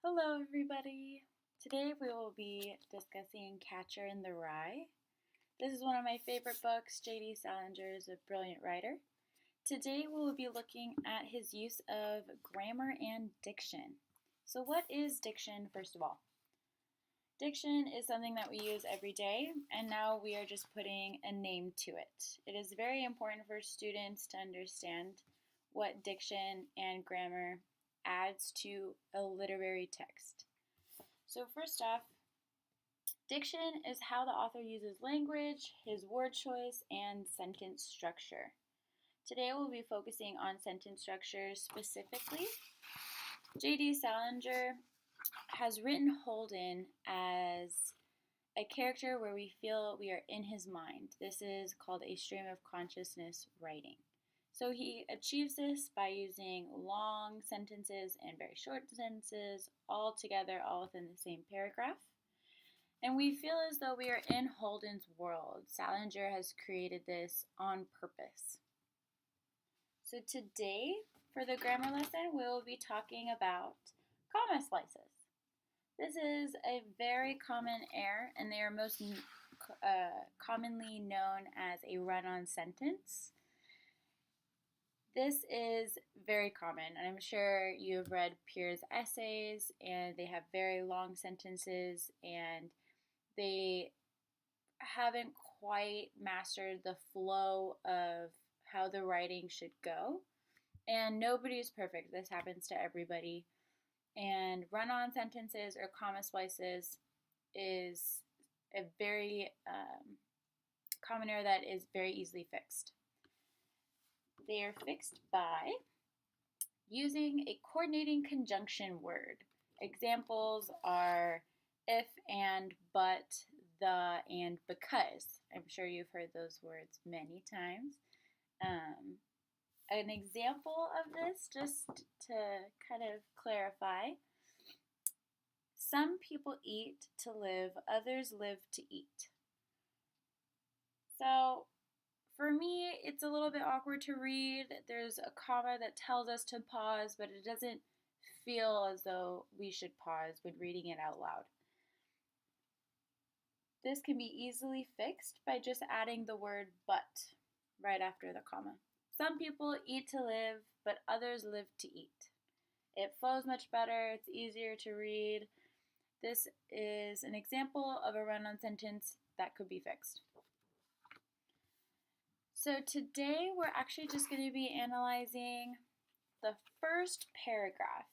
Hello, everybody. Today we will be discussing Catcher in the Rye. This is one of my favorite books. J.D. Salinger is a brilliant writer. Today we will be looking at his use of grammar and diction. So, what is diction, first of all? Diction is something that we use every day, and now we are just putting a name to it. It is very important for students to understand what diction and grammar adds to a literary text. So, first off, diction is how the author uses language, his word choice, and sentence structure. Today we'll be focusing on sentence structure specifically. J.D. Salinger has written Holden as a character where we feel we are in his mind. This is called a stream of consciousness writing. So he achieves this by using long sentences and very short sentences all together, all within the same paragraph. And we feel as though we are in Holden's world. Salinger has created this on purpose. So today, for the grammar lesson, we will be talking about comma slices. This is a very common error, and they are most commonly known as a run-on sentence. This is very common, and I'm sure you've read Peir's essays, and they have very long sentences, and they haven't quite mastered the flow of how the writing should go. And nobody is perfect. This happens to everybody. And run-on sentences or comma splices is a very common error that is very easily fixed. They are fixed by using a coordinating conjunction word. Examples are if, and, but, the, and because. I'm sure you've heard those words many times. An example of this, just to kind of clarify, some people eat to live, others live to eat. So for me, it's a little bit awkward to read. There's a comma that tells us to pause, but it doesn't feel as though we should pause when reading it out loud. This can be easily fixed by just adding the word but right after the comma. Some people eat to live, but others live to eat. It flows much better, it's easier to read. This is an example of a run-on sentence that could be fixed. So today we're actually just going to be analyzing the first paragraph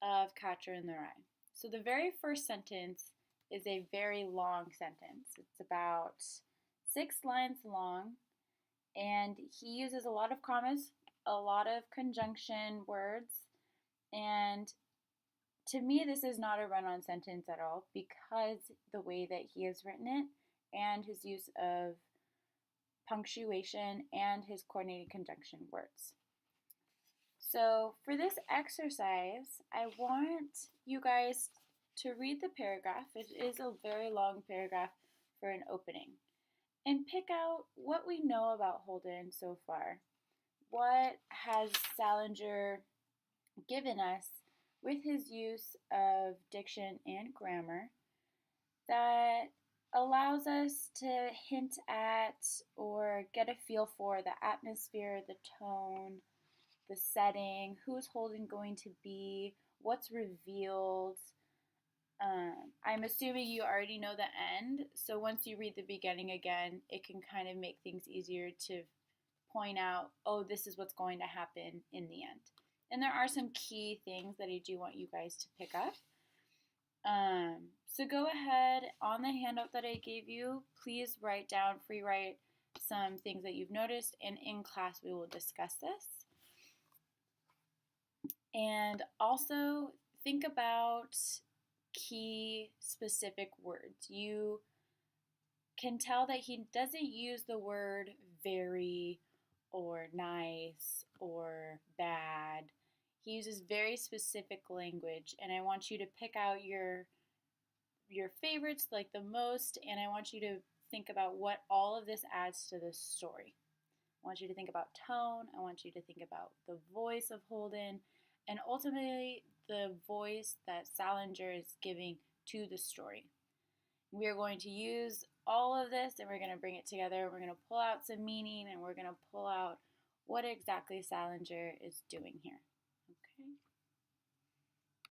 of Catcher in the Rye. So the very first sentence is a very long sentence. It's about 6 lines long, and he uses a lot of commas, a lot of conjunction words, and to me this is not a run-on sentence at all because the way that he has written it and his use of punctuation and his coordinated conjunction words. So for this exercise, I want you guys to read the paragraph. It is a very long paragraph for an opening. And pick out what we know about Holden so far. What has Salinger given us with his use of diction and grammar that allows us to hint at or get a feel for the atmosphere, the tone, the setting, who's Holden going to be, what's revealed. I'm assuming you already know the end, so once you read the beginning again, it can kind of make things easier to point out, oh, this is what's going to happen in the end. And there are some key things that I do want you guys to pick up. So go ahead, on the handout that I gave you, please write down, free write some things that you've noticed, and in class we will discuss this. And also think about key specific words. You can tell that he doesn't use the word very or nice or bad. He uses very specific language, and I want you to pick out your favorites, like the most, and I want you to think about what all of this adds to this story. I want you to think about tone. I want you to think about the voice of Holden, and ultimately the voice that Salinger is giving to the story. We are going to use all of this and we're going to bring it together. We're going to pull out some meaning and we're going to pull out what exactly Salinger is doing here.